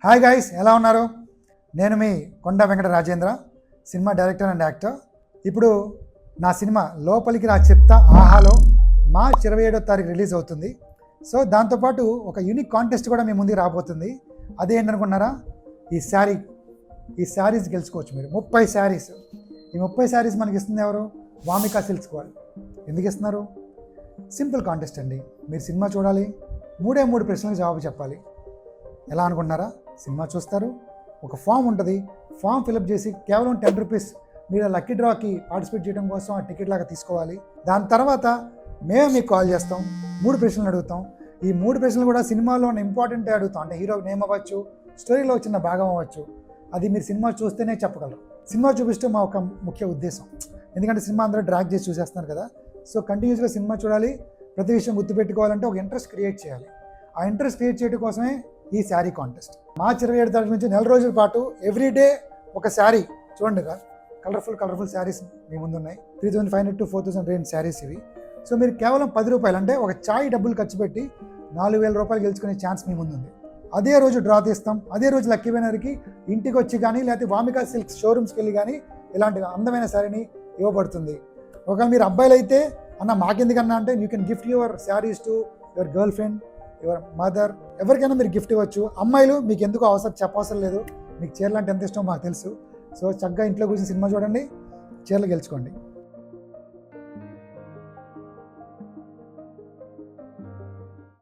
Hi guys, ఎలా ఉన్నారు? నేను మీ కొండ Venkata Rajendra, cinema director and actor. ఇప్పుడు నా సినిమా లోపలికి రా చెప్తా ఆహాలో మార్చ్ 27వ తారీఖు రిలీజ్ అవుతుంది. సో దాంతోపాటు ఒక యూనిక్ కాంటెస్ట్ కూడా మీ ముందుకు రాబోతుంది. అదేంటనుకున్నారా? ఈ శారీస్ గెలుచుకోవచ్చు మీరు. 30 శారీస్. ఈ 30 శారీస్ మనకి ఇస్తుంది ఎవరు? వామికా సిల్క్స్ వాళ్ళు. ఎందుకు ఇస్తున్నారు? సింపుల్ కాంటెస్ట్ అండి. మీరు సినిమా చూడాలి, 3 ప్రశ్నలకు జవాబు చెప్పాలి. ఎలా అనుకుంటున్నారా? సినిమా చూస్తారు, ఒక ఫామ్ ఉంటుంది, ఫామ్ ఫిలప్ చేసి కేవలం 10 రూపీస్ మీరు లక్కీ డ్రాకి పార్టిసిపేట్ చేయడం కోసం ఆ టికెట్ లాగా తీసుకోవాలి. దాని తర్వాత మేము మీకు కాల్ చేస్తాం, 3 ప్రశ్నలు అడుగుతాం. ఈ 3 ప్రశ్నలు కూడా సినిమాలో ఇంపార్టెంట్ అడుగుతాం. అంటే హీరో నేమ్ అవ్వచ్చు, స్టోరీలో చిన్న భాగం అవ్వచ్చు. అది మీరు సినిమా చూస్తేనే చెప్పగలరు. సినిమా చూపిస్తే మా ఒక ముఖ్య ఉద్దేశం. ఎందుకంటే సినిమా అందరూ డ్రాగ్ చేసి చూసేస్తున్నారు కదా. సో కంటిన్యూస్గా సినిమా చూడాలి, ప్రతి విషయం గుర్తుపెట్టుకోవాలంటే ఒక ఇంట్రెస్ట్ క్రియేట్ చేయాలి. ఆ ఇంట్రెస్ట్ క్రియేట్ చేయడం కోసమే ఈ శారీ కాంటెస్ట్. మార్చ్ 27వ తారీఖు నుంచి 4 రోజుల పాటు ఎవ్రీడే ఒక శారీ. చూడండి, కలర్ఫుల్ శారీస్ మీ ముందు ఉన్నాయి. 3500 to 4000 రేంజ్ శారీస్ ఇవి. సో మీరు కేవలం 10 రూపాయలు, అంటే ఒక ఛాయ్ డబ్బులు ఖర్చు పెట్టి 4000 రూపాయలు గెలుచుకునే ఛాన్స్ మీ ముందు ఉంది. అదే రోజు డ్రా తీస్తాం. అదే రోజు లక్కీ విన్నర్కి ఇంటికి వచ్చి కానీ లేకపోతే వామికా సిల్క్స్ షోరూమ్స్కి వెళ్ళి కానీ ఇలాంటి అందమైన శారీని ఇవ్వబడుతుంది. ఒకవేళ మీరు అబ్బాయిలు అయితే అన్న మాకెందుకన్నా అంటే you can gift your saris to your girl friend, your mother, ఎవరికైనా మీరు గిఫ్ట్ ఇవ్వచ్చు. అమ్మాయిలు మీకు ఎందుకు చెప్పవసరం లేదు, మీకు చీరలు అంటే ఎంత ఇష్టమో మాకు తెలుసు. సో చక్కగా ఇంట్లో కూర్చొని సినిమా చూడండి, చీరలు గెలుచుకోండి.